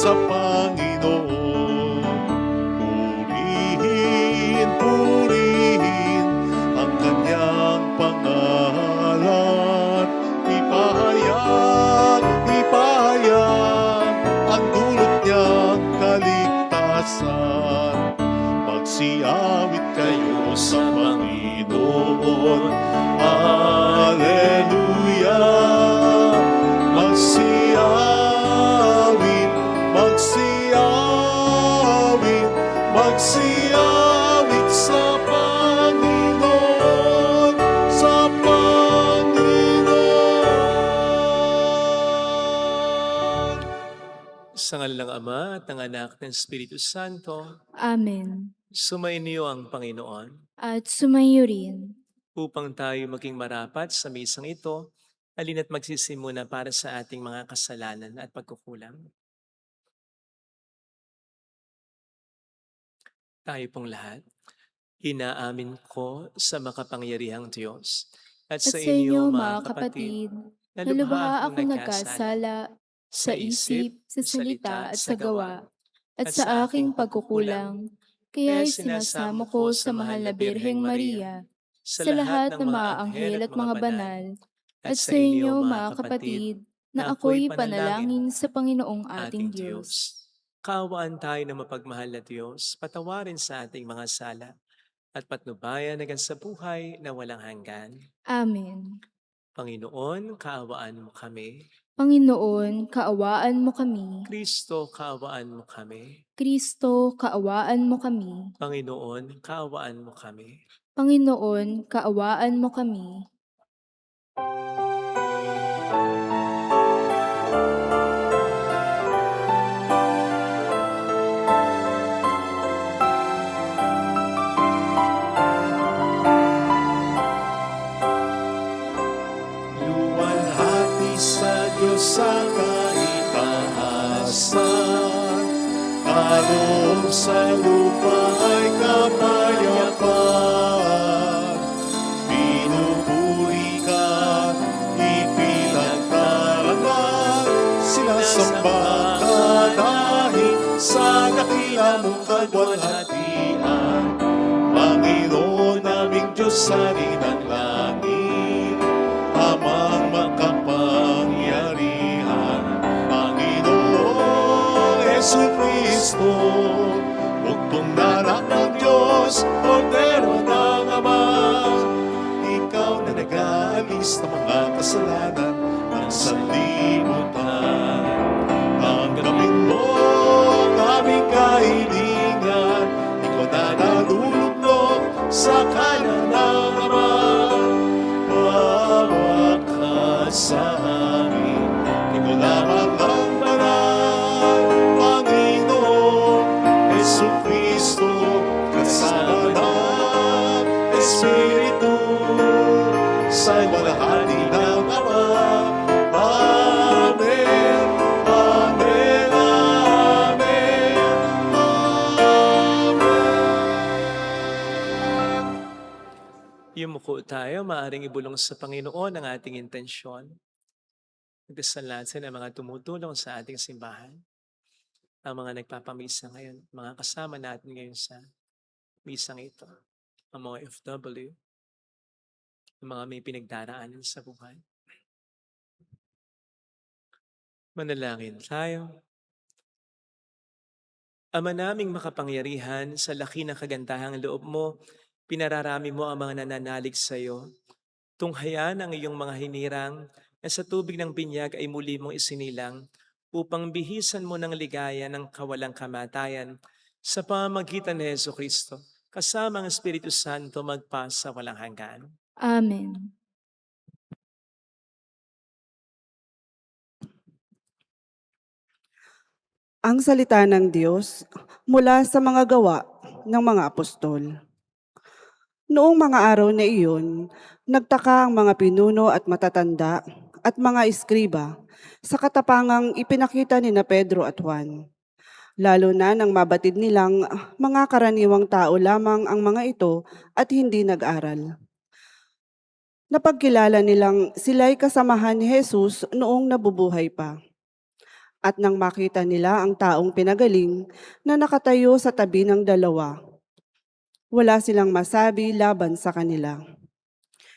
sa Panginoon. Purihin, purihin ang kanyang pangalan. Ipahayag, ipahayag ang dulot niyang kaligtasan. Magsiawit kayo sa Panginoon. Hallelujah! Magsiawit, magsiawit, magsiawit sa Panginoon, sa Panginoon. Sa ngalan ng Ama at ng Anak ng Espiritu Santo, Amen. sumainyo ang Panginoon. At sumayo rin. Upang tayo maging marapat sa misang ito, halina't magsisimuna para sa ating mga kasalanan at pagkukulang. Tayo pong lahat, inaamin ko sa makapangyarihang Diyos at sa inyo mga kapatid, na lubha ako nagkasala sa isip, sa salita at sa gawa, at sa aking pagkukulang. Kaya sinasamo ko sa mahal na Birheng Maria, sa lahat ng mga anghel at mga banal, at sa inyo mga kapatid, na ako'y panalangin sa Panginoong ating Diyos. Kaawaan tayo ng mapagmahal na Diyos, patawarin sa ating mga sala, at patnubayan hanggang sa buhay na walang hanggan. Amen. Panginoon, kaawaan mo kami. Panginoon, kaawaan mo kami. Kristo, kaawaan mo kami. Kristo, kaawaan mo kami. Panginoon, kaawaan mo kami. Panginoon, kaawaan mo kami. Luwalhati sa Diyos sa kaitaasan, kaloob sa lupa ay kapayapaan. Pinupuri ka, ipinagdarasal, sinasamba ka dahil sa dakila mong kaluwalhatian. Panginoon naming Diyos sa ng langit, Amang makapangyarihan, Panginoong Jesucristo, bugtong na ng Diyos, Kordero ng Ama. Ikaw na nag-aalis ng mga kasalanan ng sanlibutan. Tanggapin mo ang aming kahilingan, ikaw na nalulugnog sa kanan ng Ama. Maawa ka sa amin, ikaw lamang ang banal, Panginoon Jesucristo, kasama ng Espiritu, sa walhati ng Ama. Amen, amen, amen, amen. Yumuko tayo, maaaring ibulong sa Panginoon ang ating intensyon. Nagdasal natin ang mga tumutulong sa ating simbahan, ang mga nagpapamisa ngayon, mga kasama natin ngayon sa misang ito, ang mga FW, ang mga may pinagdaraanan sa buhay. Manalangin tayo. Ama naming makapangyarihan, sa laki ng kagandahang loob mo, pinararami mo ang mga nananalig sa iyo. Tunghayan ang iyong mga hinirang na sa tubig ng binyag ay muli mong isinilang upang bihisan mo ng ligaya ng kawalang kamatayan sa pamamagitan ni Jesucristo, kasama ang Espiritu Santo magpasa walang hanggan. Amen. Ang salita ng Diyos mula sa mga gawa ng mga apostol. Noong mga araw na iyon, nagtaka ang mga pinuno at matatanda at mga iskriba sa katapangang ipinakita ni na Pedro at Juan. Lalo na nang mabatid nilang mga karaniwang tao lamang ang mga ito at hindi nag-aral. Napagkilala nilang sila'y kasamahan ni Jesus noong nabubuhay pa. At nang makita nila ang taong pinagaling na nakatayo sa tabi ng dalawa, wala silang masabi laban sa kanila.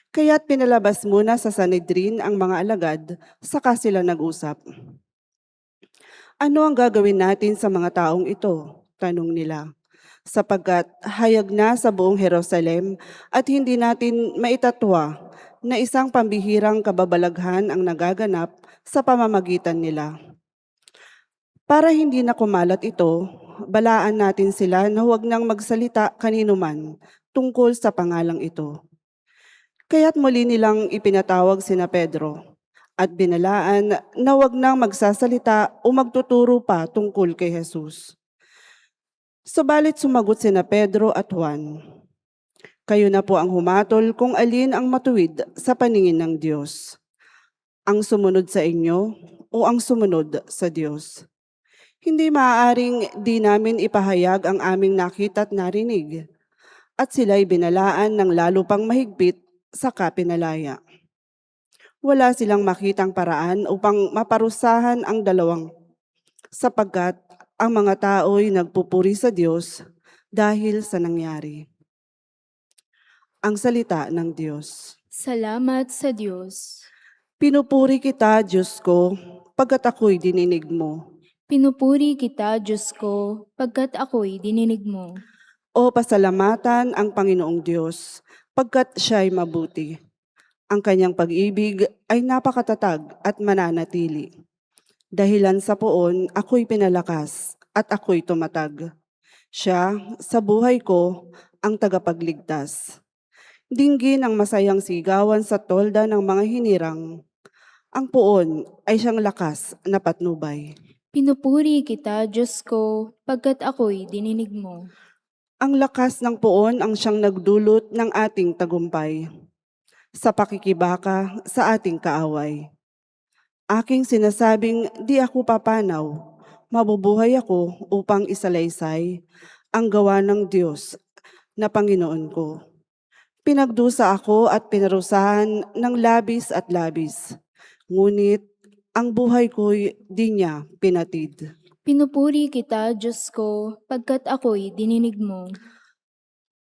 Kaya't pinalabas muna sa Sanhedrin ang mga alagad, saka sila nag-usap. Ano ang gagawin natin sa mga taong ito? Tanong nila. Sapagkat hayag na sa buong Jerusalem at hindi natin maitatwa na isang pambihirang kababalaghan ang nagaganap sa pamamagitan nila. Para hindi na kumalat ito, balaan natin sila na huwag nang magsalita kanino man tungkol sa pangalang ito. Kaya't muli nilang ipinatawag sina Pedro at binalaan na huwag nang magsasalita o magtuturo pa tungkol kay Jesus. Subalit sumagot sina Pedro at Juan, "Kayo na po ang humatol kung alin ang matuwid sa paningin ng Diyos. Ang sumunod sa inyo o ang sumunod sa Diyos? Hindi maaaring di namin ipahayag ang aming nakita at narinig." At sila'y binalaan ng lalo pang mahigpit saka pinalaya. Wala silang makitang paraan upang maparusahan ang dalawang, sapagkat ang mga tao'y nagpupuri sa Diyos dahil sa nangyari. Ang salita ng Diyos. Salamat sa Diyos. Pinupuri kita, Diyos ko, pagkat ako'y dininig mo. Pinupuri kita, Diyos ko, pagkat ako'y dininig mo. O pasalamatan ang Panginoong Diyos, pagkat siya'y mabuti. Ang kanyang pag-ibig ay napakatatag at mananatili. Dahilan sa poon, ako'y pinalakas at ako'y tumatag. Siya, sa buhay ko, ang tagapagligtas. Dinggin ang masayang sigawan sa tolda ng mga hinirang. Ang poon ay siyang lakas na patnubay. Pinupuri kita, Diyos ko, pagkat ako'y dininig mo. Ang lakas ng poon ang siyang nagdulot ng ating tagumpay sa pakikibaka sa ating kaaway. Aking sinasabing di ako papanaw, mabubuhay ako upang isalaysay ang gawa ng Diyos na Panginoon ko. Pinagdusa ako at pinarusahan ng labis at labis, ngunit ang buhay ko'y di niya pinatid. Pinupuri kita, Diyos ko, pagkat ako'y dininig mo.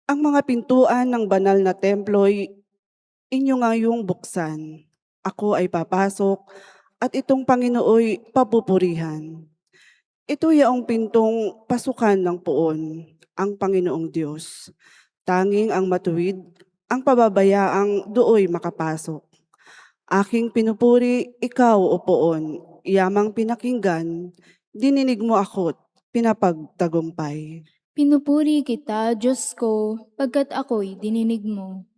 Ang mga pintuan ng banal na templo'y inyo ngayong buksan. Ako ay papasok at itong Panginooy papupurihan. Ito yaong pintong pasukan ng poon, ang Panginoong Diyos. Tanging ang matuwid, ang pababayaang dooy makapasok. Aking pinupuri, ikaw o poon, yamang pinakinggan, dininig mo ako't pinapagtagumpay. Pinupuri kita, Diyos ko, pagkat ako'y dininig mo.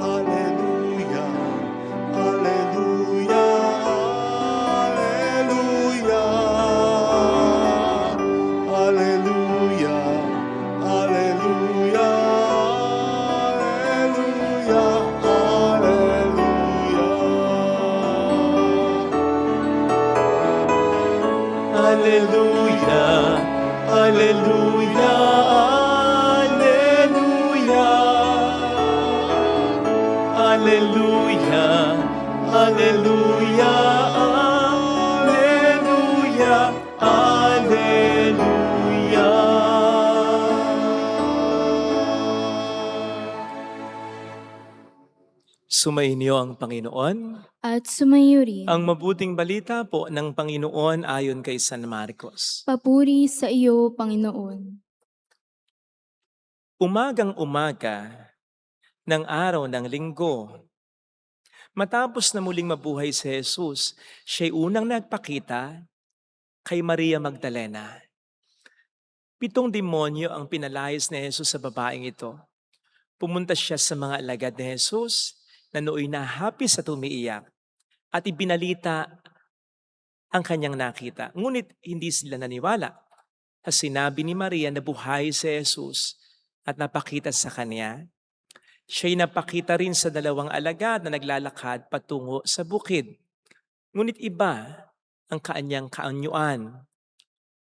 Hallelujah, hallelujah, hallelujah, hallelujah, hallelujah, hallelujah, hallelujah, hallelujah, hallelujah, hallelujah, hallelujah, hallelujah. Sumainyo ang Panginoon. At sumayo rin. Ang mabuting balita po ng Panginoon ayon kay San Marcos. Papuri sa iyo, Panginoon. Umagang-umaga ng araw ng linggo, matapos na muling mabuhay si Jesus, siya'y unang nagpakita kay Maria Magdalena. 7 demonyo ang pinalayas ni Jesus sa babaeng ito. Pumunta siya sa mga alagad ni Jesus na nooy nahapis at umiiyak at ibinalita ang kanyang nakita. Ngunit hindi sila naniwala sa sinabi ni Maria na buhay si Jesus at napakita sa kanya. Siya'y napakita rin sa 2 alagad na naglalakad patungo sa bukid. Ngunit iba ang kanyang kaanyuan.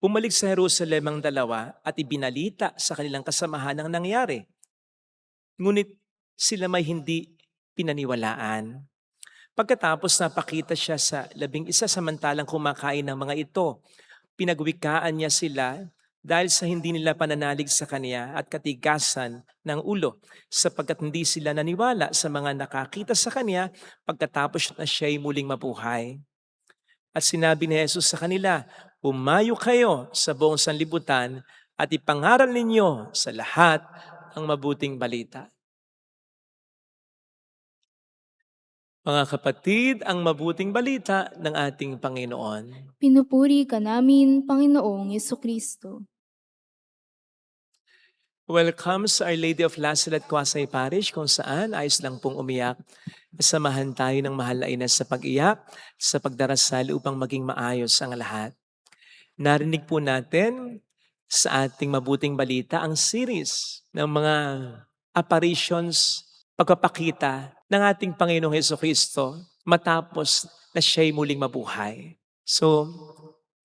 Bumalik sa Jerusalem ang dalawa at ibinalita sa kanilang kasamahan ang nangyari. Ngunit sila may hindi pinaniwalaan. Pagkatapos napakita siya sa 11 samantalang kumakain ng mga ito. Pinagwikaan niya sila dahil sa hindi nila pananalig sa kanya at katigasan ng ulo, sapagkat hindi sila naniwala sa mga nakakita sa kanya pagkatapos na siya'y muling mabuhay. At sinabi ni Jesus sa kanila, "Umayo kayo sa buong sanlibutan at ipangaral ninyo sa lahat ang mabuting balita." Mga kapatid, ang mabuting balita ng ating Panginoon. Pinupuri ka namin, Panginoong Yesukristo. Welcome sa Our Lady of Lazaret Quasay Parish, kung saan ayos lang pong umiyak. Samahan tayo ng mahal na ina sa pag-iyak, sa pagdarasal upang maging maayos ang lahat. Narinig po natin sa ating mabuting balita ang series ng mga apparitions, pagpapakita ng ating Panginoong Hesukristo matapos na siya'y muling mabuhay. So,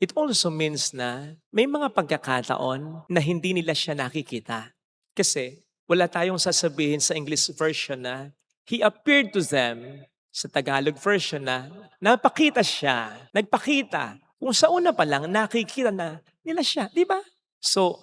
it also means na may mga pagkakataon na hindi nila siya nakikita. Kasi wala tayong sasabihin sa English version na He appeared to them. Sa Tagalog version na napakita siya, nagpakita. Kung sa una pa lang, nakikita na nila siya. Di ba? So,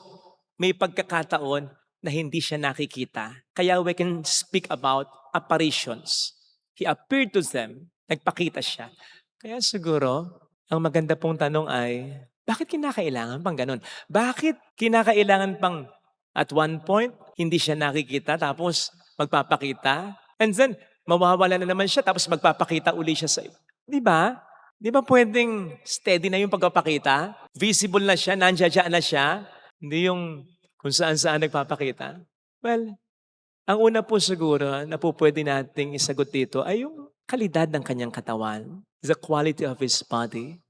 may pagkakataon na hindi siya nakikita. Kaya we can speak about apparitions. He appeared to them, nagpakita siya. Kaya siguro, ang maganda pong tanong ay, bakit kinakailangan pang ganun? Bakit kinakailangan pang at one point, hindi siya nakikita tapos magpapakita? And then, mawawala na naman siya tapos magpapakita uli siya sa iyo. Di ba? Di ba pwedeng steady na yung pagpapakita? Visible na siya, nandiyan na siya. Hindi yung kung saan-saan nagpapakita. Well, ang una po siguro na po pwede nating isagot dito ay yung kalidad ng kanyang katawan. The quality of His body.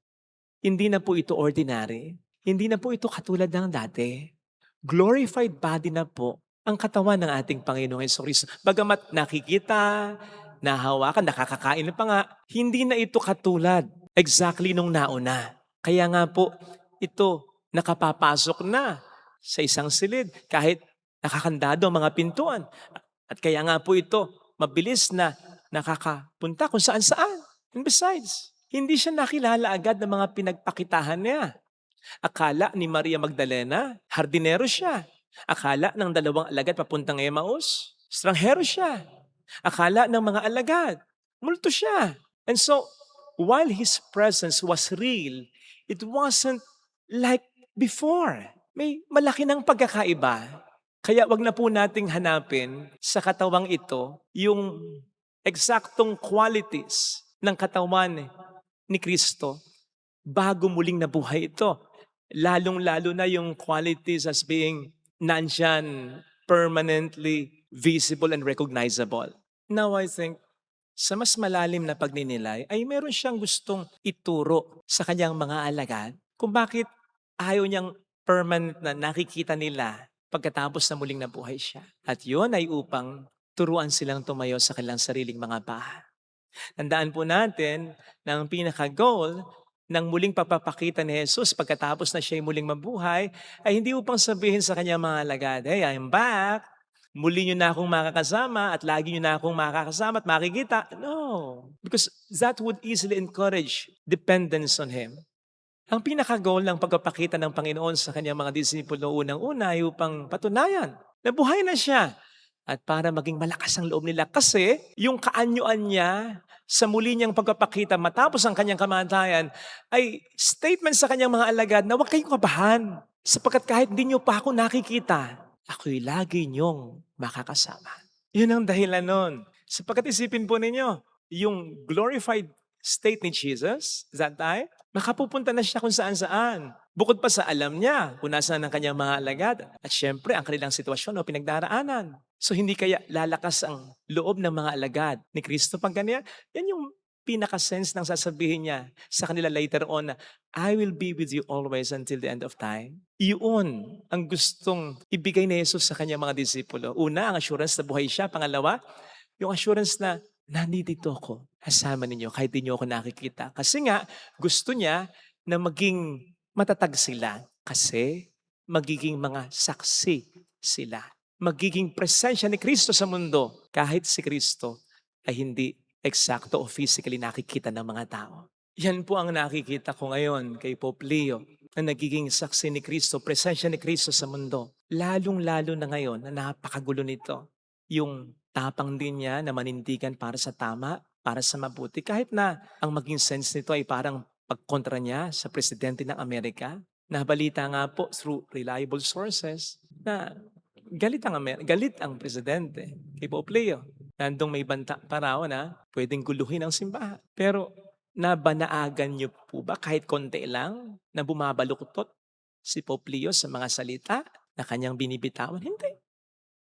Hindi na po ito ordinary. Hindi na po ito katulad ng dati. Glorified body na po ang katawan ng ating Panginoong Hesukristo. Bagamat nakikita, nahawakan, nakakakain na pa nga, hindi na ito katulad exactly nung nauna. Kaya nga po, ito nakapapasok na sa isang silid kahit nakakandado ang mga pintuan. At kaya nga po ito, mabilis na nakakapunta kung saan-saan. And besides, hindi siya nakilala agad ng mga pinagpakitahan niya. Akala ni Maria Magdalena, hardinero siya. Akala ng 2 alagad papuntang Emmaus, stranghero siya. Akala ng mga alagad, multo siya. And so, while His presence was real, it wasn't like before. May malaki ng pagkakaiba. Kaya wag na po nating hanapin sa katawang ito yung eksaktong qualities ng katawan ni Kristo bago muling nabuhay ito. Lalong-lalo na yung qualities as being nandyan, permanently visible and recognizable. Now I think, sa mas malalim na pagninilay, ay meron siyang gustong ituro sa kanyang mga alagad kung bakit ayaw niyang permanent na nakikita nila pagkatapos na muling nabuhay siya. At yun ay upang turuan silang tumayo sa kanilang sariling mga paa. Tandaan po natin na ang pinaka-goal ng muling pagpapakita ni Jesus pagkatapos na siya'y muling mabuhay ay hindi upang sabihin sa kanyang mga alagad, "Hey, I'm back. Muli niyo na akong makakasama at lagi niyo na akong makakasama at makikita." No. Because that would easily encourage dependence on Him. Ang pinaka-goal ng pagpapakita ng Panginoon sa kanyang mga disipulo unang-una ay upang patunayan na buhay na siya at para maging malakas ang loob nila. Kasi yung kaanyuan niya sa muli niyang pagpapakita matapos ang kanyang kamatayan ay statement sa kanyang mga alagad na huwag kayong kabahan sapagkat kahit di niyo pa ako nakikita, ako'y lagi niyong makakasama. Yun ang dahilan nun. Sapagkat isipin po ninyo, yung glorified state ni Jesus that time, makapupunta na siya kung saan-saan. Bukod pa sa alam niya kung nasaan ang kanyang mga alagad. At syempre, ang kanilang sitwasyon o pinagdaraanan. So hindi kaya lalakas ang loob ng mga alagad ni Kristo pag ganyan? Yan yung pinaka-sense ng sasabihin niya sa kanila later on na, "I will be with you always until the end of time." Iyon ang gustong ibigay ni Jesus sa kanyang mga disipulo. Una, ang assurance na buhay siya. Pangalawa, yung assurance na nandito ako. kasama ninyo kahit di nyo ako nakikita. Kasi nga, gusto niya na maging matatag sila. Kasi magiging mga saksi sila. Magiging presensya ni Kristo sa mundo kahit si Kristo ay hindi eksakto o physically nakikita ng mga tao. Yan po ang nakikita ko ngayon kay Pope Leo na nagiging saksi ni Kristo, presensya ni Kristo sa mundo. Lalong-lalo na ngayon na napakagulo nito. Yung tapang din niya na manindigan para sa tama, para sa mabuti. Kahit na ang maging sense nito ay parang pagkontra niya sa presidente ng Amerika. Nabalita nga po through reliable sources na galit ang presidente kay Pope Leo. Nandong may banta pa raw na pwedeng guluhin ang simbahan. Pero nabanaagan niyo po ba kahit konti lang na bumabaluktot si Pope Leo sa mga salita na kanyang binibitawan? Hindi.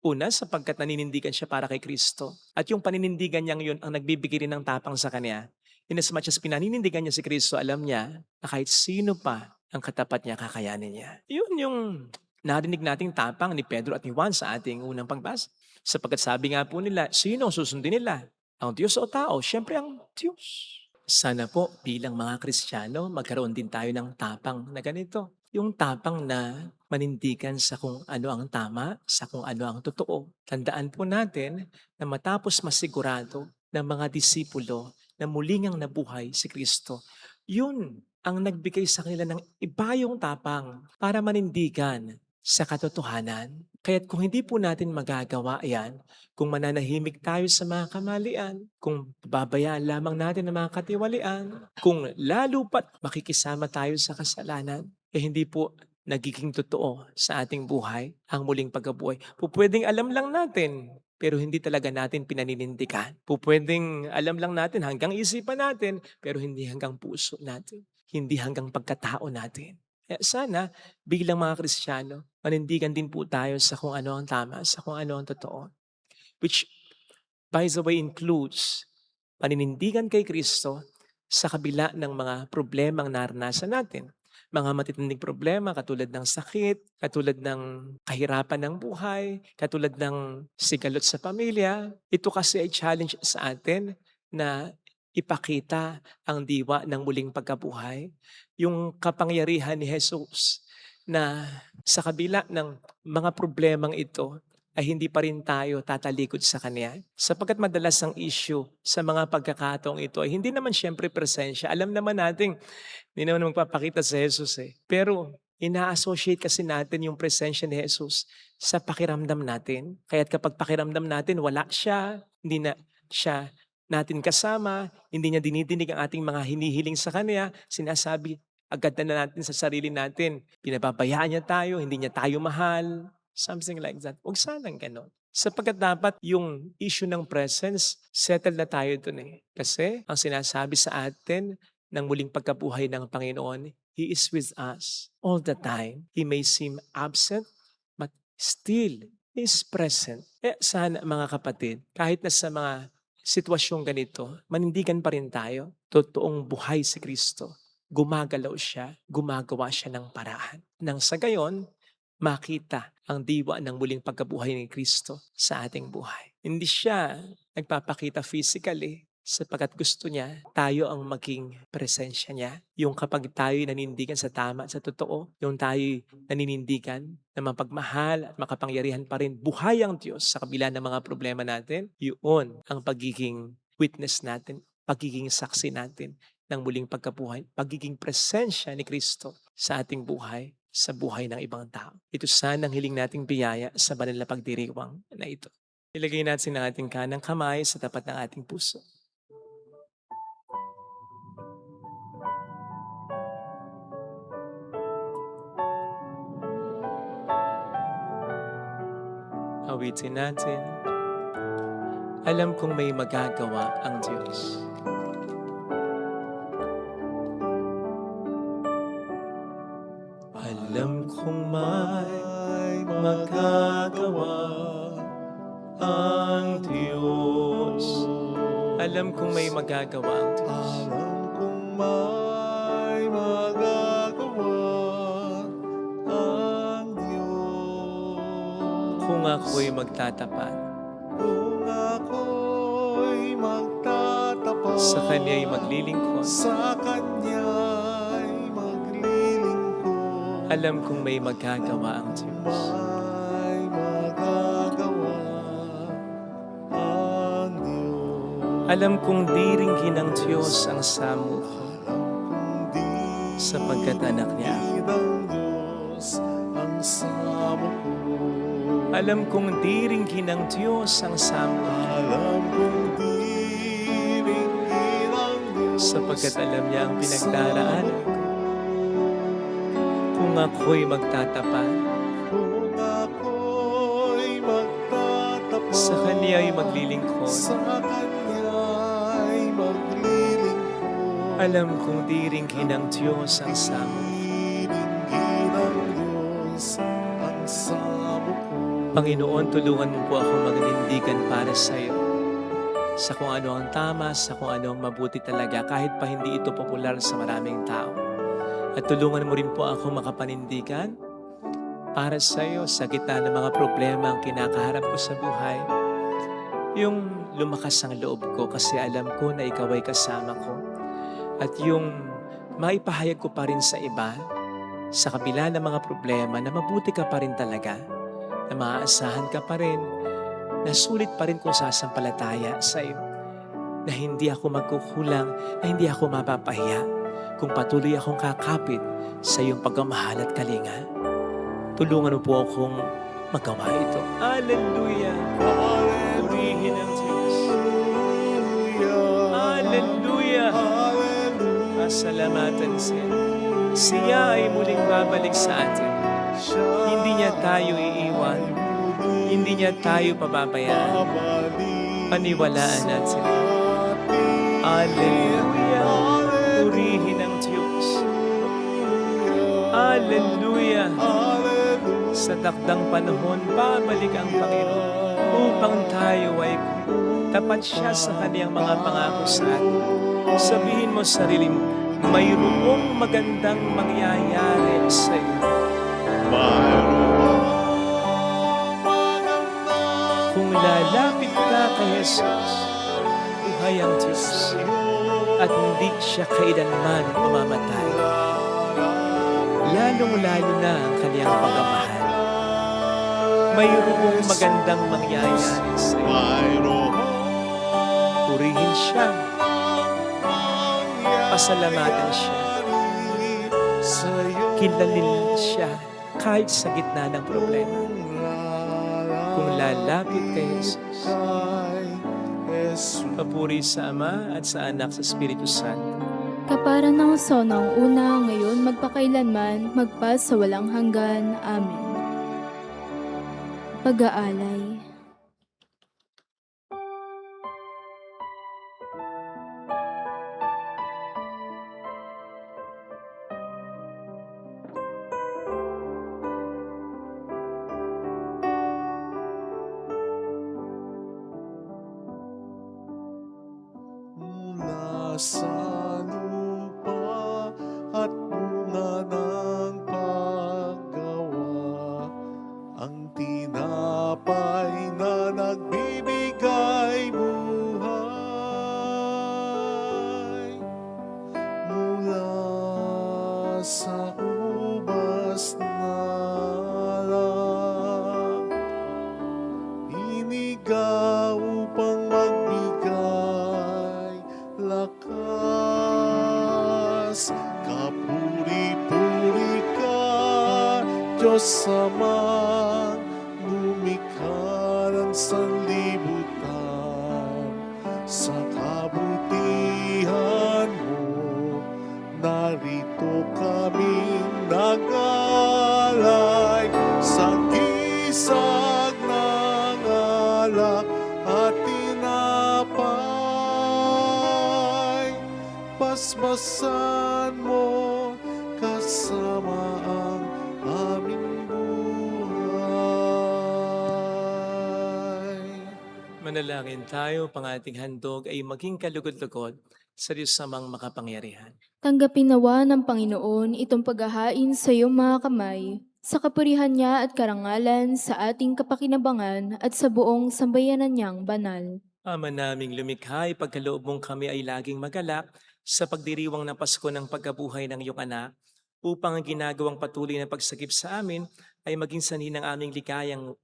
Una, sapagkat naninindigan siya para kay Kristo. At yung paninindigan niyang yun ang nagbibigay rin ng tapang sa kanya. In as much as pinaninindigan niya si Kristo, alam niya na kahit sino pa ang katapat niya, kakayanin niya. Yun yung narinig nating tapang ni Pedro at ni Juan sa ating unang pagbasa. Sapagkat sabi nga po nila, sino ang susundin nila? Ang Diyos o tao? Siyempre ang Diyos. Sana po bilang mga Kristiyano, magkaroon din tayo ng tapang na ganito. Yung tapang na manindigan sa kung ano ang tama, sa kung ano ang totoo. Tandaan po natin na matapos masigurado ng mga disipulo na muling ang nabuhay si Kristo, yun ang nagbigay sa kanila ng ibayong tapang para manindigan sa katotohanan. Kaya't kung hindi po natin magagawa yan, kung mananahimik tayo sa mga kamalian, kung babayaan lamang natin ang mga katiwalian, kung lalo pat makikisama tayo sa kasalanan, hindi po nagiging totoo sa ating buhay ang muling pagkabuhay. Pwedeng alam lang natin, pero hindi talaga natin pinaninindigan. Pwedeng alam lang natin hanggang isipan natin, pero hindi hanggang puso natin. Hindi hanggang pagkatao natin. Kaya sana, bilang mga Kristiyano, manindigan din po tayo sa kung ano ang tama, sa kung ano ang totoo. Which, by the way, includes paninindigan kay Kristo sa kabila ng mga problemang naranasan natin. Mga matitinding problema katulad ng sakit, katulad ng kahirapan ng buhay, katulad ng sigalot sa pamilya. Ito kasi ay challenge sa atin na ipakita ang diwa ng muling pagkabuhay. Yung kapangyarihan ni Jesus na sa kabila ng mga problemang ito ay hindi pa rin tayo tatalikod sa Kanya. Sapagkat madalas ang issue sa mga pagkakataong ito ay hindi naman siyempre presensya. Alam naman natin, hindi naman magpapakita sa Jesus eh. Pero ina-associate kasi natin yung presensya ni Jesus sa pakiramdam natin. Kaya't kapag pakiramdam natin wala siya, hindi na siya natin kasama, hindi niya dinidinig ang ating mga hinihiling sa Kanya, sinasabi agad na natin sa sarili natin, pinababayaan niya tayo, hindi niya tayo mahal, something like that. Huwag sanang ganon. Sapagkat dapat yung issue ng presence, settle na tayo dun eh. Kasi ang sinasabi sa atin ng muling pagkabuhay ng Panginoon, He is with us all the time. He may seem absent, but still He is present. Sana mga kapatid, kahit na sa mga sitwasyong ganito, manindigan pa rin tayo. Totoong buhay si Kristo. Gumagalaw siya, gumagawa siya ng paraan. Nang sa gayon, makita ang diwa ng muling pagkabuhay ni Kristo sa ating buhay. Hindi siya nagpapakita physically sapagkat gusto niya tayo ang maging presensya niya. Yung kapag tayo nanindigan sa tama at sa totoo, yung tayo naninindigan na mapagmahal at makapangyarihan pa rin buhay ang Diyos sa kabila ng mga problema natin, yun ang pagiging witness natin, pagiging saksi natin ng muling pagkabuhay, pagiging presensya ni Kristo sa ating buhay, sa buhay ng ibang tao. Ito sana ang hiling nating biyaya sa banal na pagdiriwang na ito. Ilagay natin ang ating kanang kamay sa tapat ng ating puso. Awitin natin. Alam kong may magagawa ang Diyos. Alam kong may magagawa ang Diyos. Alam kong may magagawa ang Diyos. Alam kong may magagawa ang Diyos. Kung ako'y magtatapat Kung ako'y magtatapat Sa Kanya'y maglilingkod. Sa Kanya'y maglilingkod. Alam kong may magagawa ang Diyos. May magagawa ang Diyos. Alam kong diringgin ng Diyos ang samo ko, Di sapagkat anak niya ako. ng Diyos ang samo ko. Alam kong diringgin ng Diyos ang samo ko, Alam kong diringgin ang Diyos sapagkat alam niya ang pinagdaraanan ko. Kung ako'y magtatapat, kung ako'y magtatapat sa Kanya'y maglilingkod. sa Kanya'y maglilingkod. Alam kong diringgin ng Diyos ang samo ko. Diringgin ang Diyos ang samo ko. Panginoon, tulungan mo po ako magnindigan para sa iyo. Sa kung ano ang tama, sa kung ano ang mabuti talaga, kahit pa hindi ito popular sa maraming tao. At tulungan mo rin po ako makapanindigan para sa iyo sa gitna ng mga problema ang kinakaharap ko sa buhay. Yung lumakas ang loob ko kasi alam ko na ikaw ay kasama ko. At yung maipahayag ko pa rin sa iba, sa kabila ng mga problema, na mabuti ka pa rin talaga, na maaasahan ka pa rin, na sulit pa rin kung sasampalataya sa iyo, na hindi ako magkukulang, na hindi ako mapapahiya, kung patuloy akong kakapit sa iyong pagmamahal at kalinga. Tulungan mo po akong magawa ito. Hallelujah! Purihin ang Diyos. Hallelujah! Pasalamatan siya. Siya ay muling babalik sa atin. Hindi niya tayo iiwan. Hindi niya tayo pababayaan. Paniwalaan natin. Hallelujah! Purihin ang Diyos. Hallelujah! Sa takdang panahon, babalik ang Panginoon upang tayo ay tapat siya sa kaniyang mga pangako sa atin. Sabihin mo sa sarili mo, mayroong magandang mangyayari sa iyo. Kung lalapit ka kay Jesus, buhay ang Diyos at hindi siya kailanman mamamatay. Lalong-lalo na ang kaniyang pagmamahal. Mayroong magandang mangyayari sa iyo. Purihin siya. Pasalamatan siya. Kilalin siya kahit sa gitna ng problema. Kung lalapit kay Jesus, papuri sa Ama at sa Anak sa Espiritu Santo. Kapara ng sonang una, ngayon magpakailanman, magpas sa walang hanggan. Amen. Pag-aalay. Mula sa lupa at bunga ng paggawa, ang tinapay na nagbibigay buhay. Mula sa ubas na lang, inigaw upang magbigay lakas. Kapuri-puri ka, Diyos Amang lumikha ng sanlibutan. Sa kabutihan mo, narito kaming nag-alay sa gisag ng alak at tinapay. Basbasan mo kasama ang aming buhay. Manalangin tayo, pang ating handog ay maging kalugod-lugod sa Diyos namang makapangyarihan. Tanggapin nawa ng Panginoon itong paghahain sa iyong mga kamay, sa kapurihan niya at karangalan sa ating kapakinabangan at sa buong sambayanan niyang banal. Ama naming lumikha, ipagkaloob mong kami ay laging magalak sa pagdiriwang ng Pasko ng pagkabuhay ng iyong anak, upang ang ginagawang patuloy na pagsagip sa amin ay maging sanhi ng aming likayang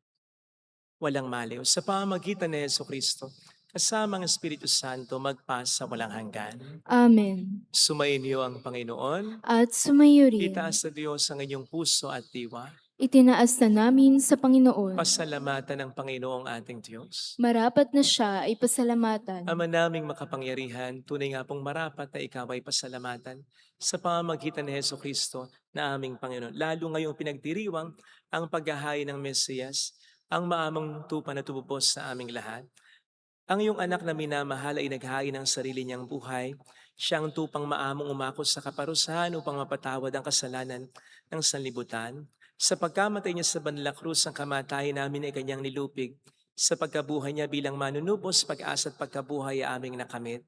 walang maliw. Sa pamamagitan ni Yeso Kristo, kasama ang Espiritu Santo, magpasa walang hanggan. Amen. Sumainyo ang Panginoon. At sumayo rin. Itaas sa Diyos ang inyong puso at diwa. Itinaas na namin sa Panginoon. Pasalamatan ng Panginoong ating Diyos. Marapat na siya ay pasalamatan. Ama naming makapangyarihan, tunay nga pong marapat na ikaw ay pasalamatan sa pamamagitan ni Heso Kristo na aming Panginoon. Lalo ngayong pinagdiriwang ang paghahain ng Mesiyas, ang maamang tupa na tumubos sa aming lahat. Ang iyong anak na minamahal ay naghain ng sarili niyang buhay. Siya ang tupang maamong umakos sa kaparusahan upang mapatawad ang kasalanan ng sanlibutan. Sa pagkamatay niya sa banal na krus, ang kamatayan namin ay kanyang nilupig. Sa pagkabuhay niya bilang manunubos, pag-asa at pagkabuhay ay aming nakamit.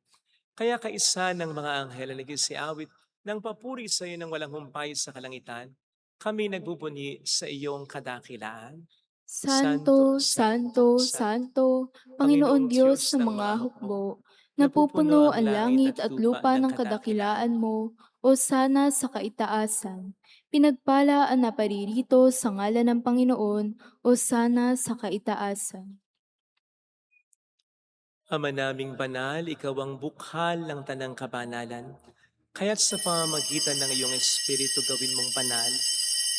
Kaya kaisa ng mga anghel na nagsiawit ng papuri sa iyo ng walang humpay sa kalangitan, kami nagbubunyi sa iyong kadakilaan. Santo, Santo, Santo, Panginoon Diyos sa mga hukbo, napupuno ang langit at lupa ng kadakilaan mo, o sana sa kaitaasan. Pinagpala ang naparirito sa ngalan ng Panginoon, o sana sa kaitaasan. Ama naming banal, ikaw ang bukhal ng tanang kabanalan. Kaya't sa pamamagitan ng iyong Espiritu gawin mong banal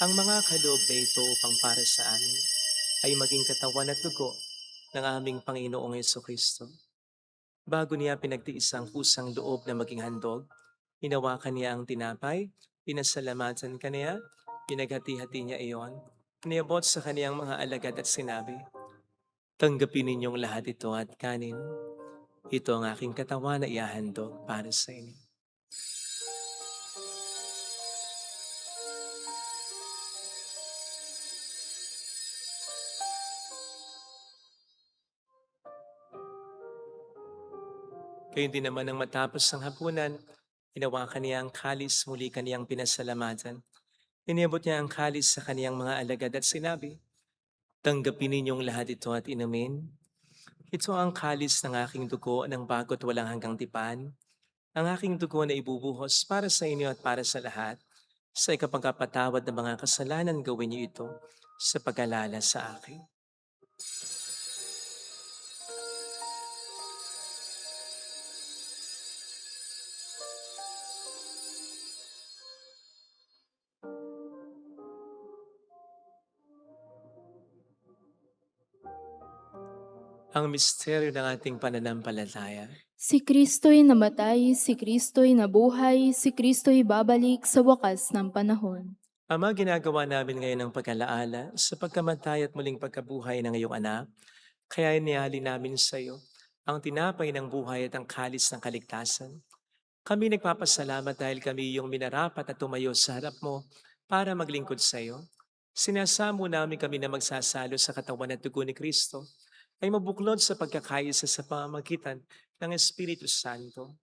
ang mga kaloob na ito upang para sa amin ay maging katawan at dugo ng aming Panginoong Jesucristo. Bago niya pinagtiis ang kusang loob na maging handog, hinawakan niya ang tinapay, pinasalamatan kaniya, pinaghati-hati niya iyon, niabot sa kaniyang mga alagad at sinabi, "Tanggapin ninyong lahat ito at kanin. Ito ang aking katawan na iahandog para sa inyo." Gayon din naman nang matapos ang hapunan, hinawakan niya ang kalis, muli kaniyang pinasalamatan. Iniabot niya ang kalis sa kaniyang mga alagad at sinabi, "Tanggapin ninyong lahat ito at inumin. Ito ang kalis ng aking dugo ng bago't walang hanggang tipan. Ang aking dugo na ibubuhos para sa inyo at para sa lahat. Sa ikapagkapatawad ng mga kasalanan, gawin niyo ito sa pag-alala sa akin." Ang misteryo ng ating pananampalataya. Si Kristo'y namatay, si Kristo'y nabuhay, si Kristo'y babalik sa wakas ng panahon. Ama, ginagawa namin ngayon ang pag-alaala sa pagkamatay at muling pagkabuhay ng iyong anak. Kaya iniali namin sa iyo ang tinapay ng buhay at ang kalis ng kaligtasan. Kami nagpapasalamat dahil kami iyong minarapat at tumayo sa harap mo para maglingkod sa iyo. Sinasamo namin kami na magsasalo sa katawan at dugo ni Kristo ay mabuklod sa pagkakaisa sa pamamagitan ng Espiritu Santo.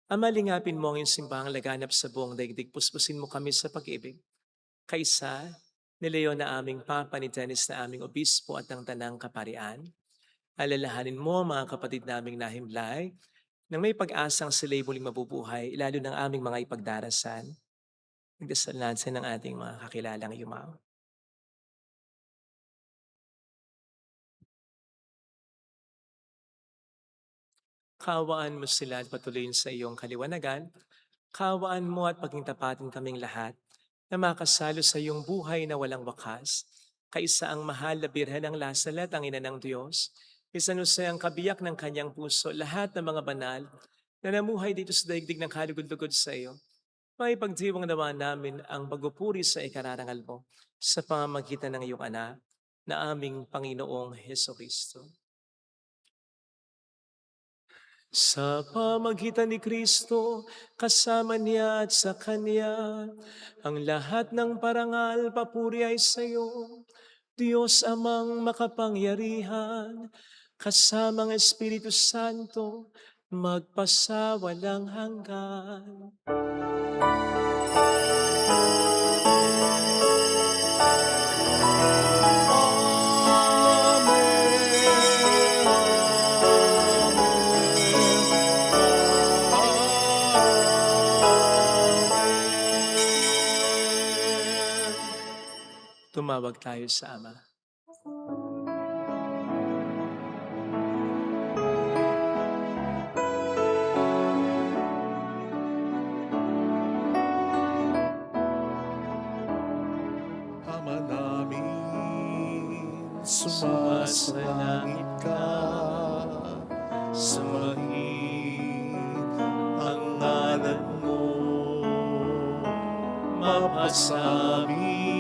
Ama, lingapin mo ang iyong simbahang laganap sa buong daigdig. Puspusin mo kami sa pag-ibig. Kaisa, ni Leon na aming Papa, ni Dennis na aming Obispo at ng Tanang Kaparian. Alalahanin mo mga kapatid naming nahimlay nang may pag-asang sila'y muling mabubuhay, lalo ng aming mga ipagdarasan. Nagdasal natin ng ating mga kakilalang yumaw. Kaawaan mo sila at patuloyin sa iyong kaliwanagan. Kaawaan mo at paging tapatin kaming lahat na makasalo sa iyong buhay na walang wakas. Kaisa ang mahal na Birhen ng Lasalet, ang ina ng Diyos. Isanusay ang kabiyak ng kanyang puso, lahat ng mga banal na namuhay dito sa daigdig ng kalugod-lugod sa iyo. May pagdiwang naman namin ang pagpupuri sa ikararangal mo sa pamamagitan ng iyong anak na aming Panginoong Heso Kristo. Sa pamagitan ni Kristo, kasama niya at sa Kanya, ang lahat ng parangal, papuri ay sa iyo, Diyos Amang makapangyarihan, kasamang Espiritu Santo, magpasawalang hanggan. Tumawag tayo sa Ama. Ama namin, sumasalangit ka, sumahin ang ngalan mo, mapasamin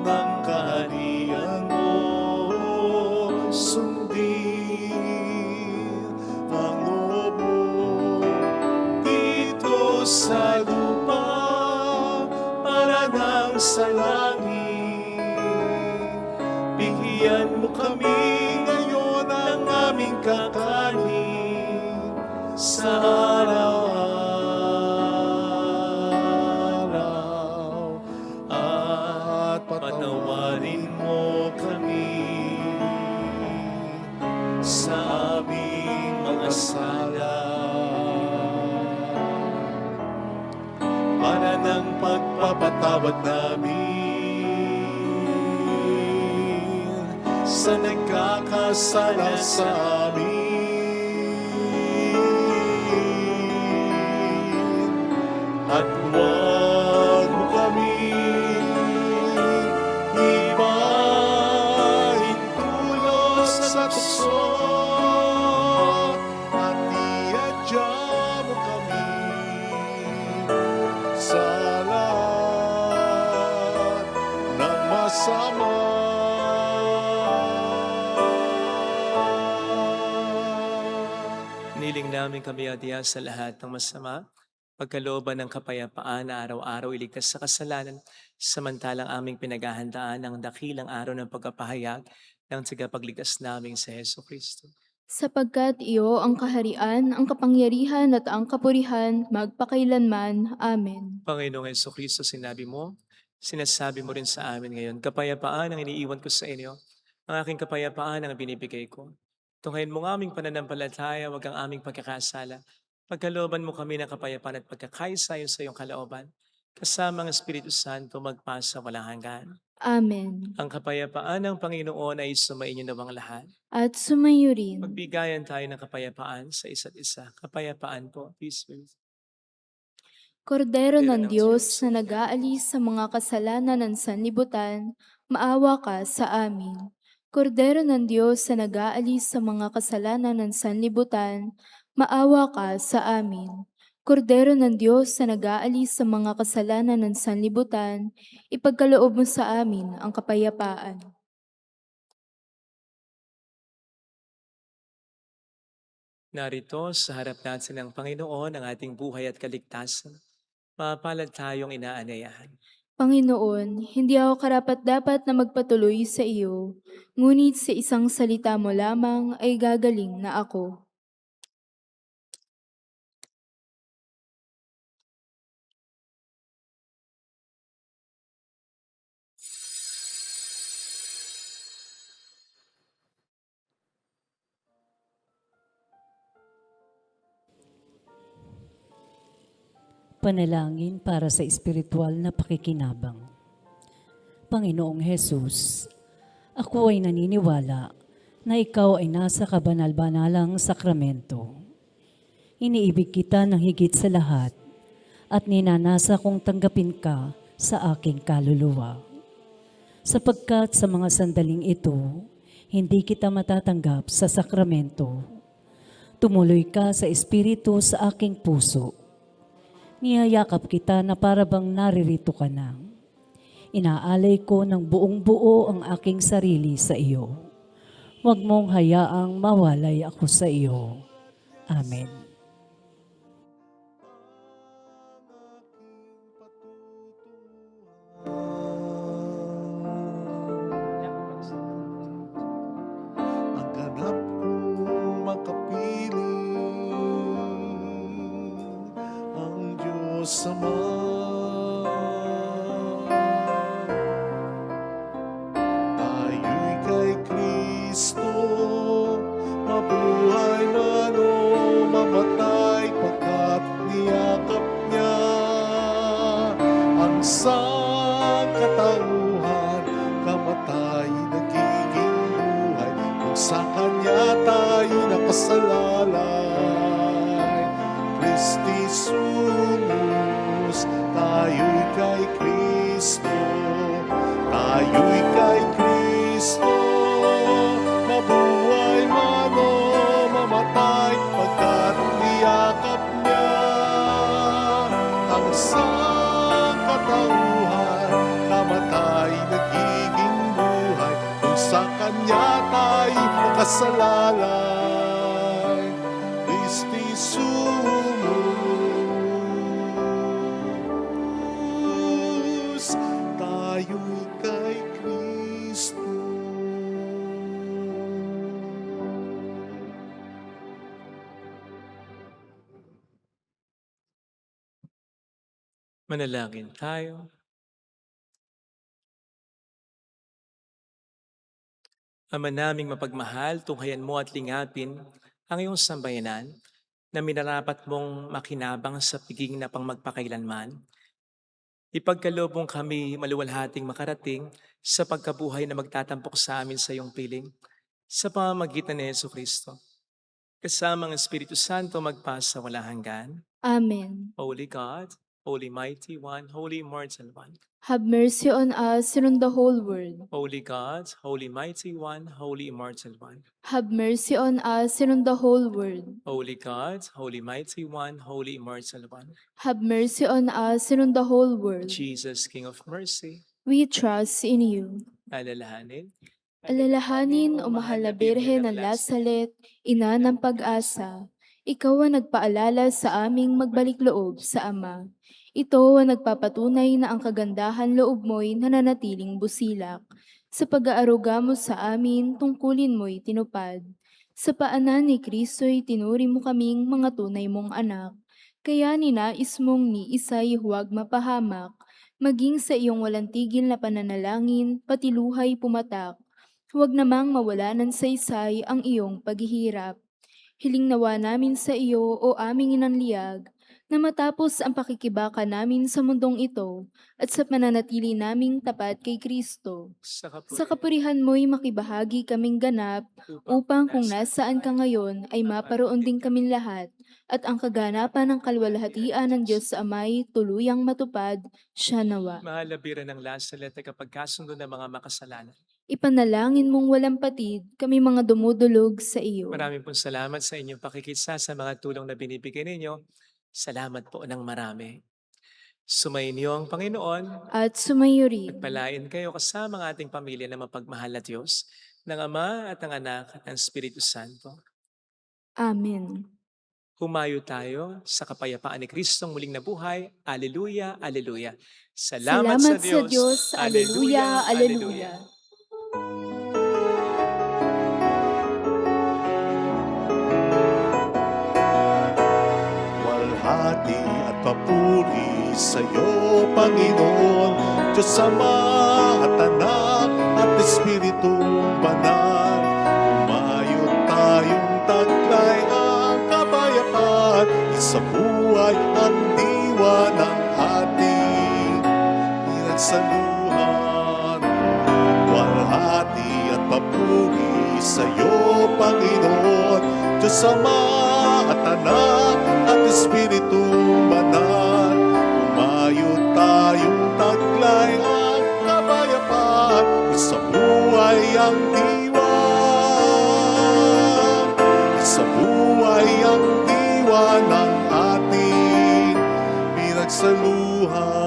ang kaharian mo, sundin ang loob mo dito sa lupa para nang sa langit. Bigyan mo kami ngayon ng aming kakanin sa araw-araw, at patawarin mo kami sa aming mga sala, para ng pagpapatawad namin sa nagkakasala sa amin. At huwag mo kami ipahintulos sa tukso, at iadya mo kami sa lahat ng masama. Niling namin kami adya sa lahat ng masama, pagkalooban ng kapayapaan na araw-araw iligtas sa kasalanan, samantalang aming pinaghahandaan ang dakilang araw ng pagkapahayag ng tagapagligtas naming si Heso Kristo. Sapagkat iyo ang kaharian, ang kapangyarihan at ang kapurihan magpakailanman. Amen. Panginoong Heso Kristo, sinabi mo, sinasabi mo rin sa amin ngayon, kapayapaan ang iniiwan ko sa inyo, ang aking kapayapaan ang binibigay ko. Tunghayin mo ng aming pananampalataya, wag ang aming pagkakasala. Pagkalooban mo kami ng kapayapaan at pagkakaisa sa iyong kalooban, kasama ang Espiritu Santo magpasa walang hanggan. Amen. Ang kapayapaan ng Panginoon ay sumainyo nawang lahat. At sumayo rin. Magbigayan tayo ng kapayapaan sa isa't isa. Kapayapaan po, peace be with you. Kordero ng Diyos na nag-aalis sa mga kasalanan ng sanlibutan, maawa ka sa amin. Kordero ng Diyos na nag-aalis sa mga kasalanan ng sanlibutan, maawa ka sa amin. Kordero ng Diyos na nag-aalis sa mga kasalanan ng sanlibutan, ipagkaloob mo sa amin ang kapayapaan. Narito sa harap natin ng Panginoon ang ating buhay at kaligtasan. Mapalad tayong inaanyayahan. Panginoon, hindi ako karapat-dapat na magpatuloy sa iyo, ngunit sa isang salita mo lamang ay gagaling na ako. Panalangin para sa espiritual na pakikinabang. Panginoong Hesus, ako ay naniniwala na ikaw ay nasa kabanal-banalang sakramento. Iniibig kita ng higit sa lahat at ninanasa kong tanggapin ka sa aking kaluluwa. Sapagkat sa mga sandaling ito, hindi kita matatanggap sa sakramento. Tumuloy ka sa espiritu sa aking puso. Niyayakap kita na para bang naririto ka na. Inaalay ko ng buong buo ang aking sarili sa iyo. Huwag mong hayaang mawalay ako sa iyo. Amen. Ang ganap kong makapiling ang Diyos Ama. Tayo'y kay Kristo, mabuhay man o mamatay, pagkat niyakap niya ang sangkatauhan. makasalalay. Kristi sumus, tayo'y kay Kristo, tayo'y kay Kristo. Mabuhay man o mamatay, pagkat niyakap niya ang sangkatauhan. Namatay, nagiging buhay, kung sa Kanya tayo makasalalay. Kristi sumus, tayo'y kay Kristo. Manalangin tayo. Ama naming mapagmahal, tunghayan mo at lingapin ang iyong sambayanan na minarapat mong makinabang sa piging na pang magpakailanman. Ipagkaloob mong kami maluwalhating makarating sa pagkabuhay na magtatampok sa amin sa iyong piling sa pamamagitan ni Jesucristo. Kasama ang Espiritu Santo magpasa walang hanggan. Amen. Holy God, Holy Mighty One, Holy Immortal One. Have mercy on us and on the whole world. Holy God, Holy Mighty One, Holy Immortal One. Have mercy on us and on the whole world. Holy God, Holy Mighty One, Holy Immortal One. Have mercy on us and on the whole world. Jesus, King of Mercy, We trust in you. alalahanin. Alalahanin, o mahal na Birhen ng Lasalet, ina ng pag-asa, ikaw ang nagpaalala sa aming magbalik loob sa Ama. Ito ang nagpapatunay na ang kagandahan loob mo'y nananatiling busilak. Sa pag-aaruga mo sa amin, tungkulin mo'y tinupad. Sa paanan ni Kristo'y tinuri mo kaming mga tunay mong anak. Kaya ninais mong ni isa'y huwag mapahamak, maging sa iyong walang tigil na pananalangin, pati luhay pumatak. Huwag namang mawala ng saysay ang iyong paghihirap. Hiling nawa namin sa iyo, o aming inanliyag, na matapos ang pakikibaka namin sa mundong ito at sa mananatili naming tapat kay Kristo. Sa kapurihan mo'y makibahagi kaming ganap upang kung nasaan ka ngayon ay maparoon din kaming lahat at ang kaganapan ng kalwalhatian ng Diyos sa Amay tuluyang matupad, siya nawa. Mahal na Birhen ng Lasalet ay kapagkasundo ng mga makasalanan. Ipanalangin mong walang patid, kami mga dumudulog sa iyo. Maraming pong salamat sa inyong pakikisa sa mga tulong na binibigay ninyo. Salamat po ng marami. Sumayin niyo ang Panginoon. At sumayo rin. Pagpalain kayo kasama ang ating pamilya na mapagmahal na Diyos, ng Ama at ng Anak at ng Espiritu Santo. Amen. Humayo tayo sa kapayapaan ni Kristong muling nabuhay. Aleluya, aleluya. Salamat sa Diyos. Aleluya, aleluya. Walhati at papuri sa'yo, Panginoon, Diyos Ama at Anak at Espiritu Banal. Umayo tayong taglay ang kapayapaan, isa buhay ang diwa ng ating pinagsaluhan. Walhati at papuri sa'yo, Panginoon, Diyos Ama at Anak at Espiritu Banal. Umayo tayong taglay ang kapayapaan, isa buhay ang diwa, isa buhay ang diwa ng ating pinagsaluhan.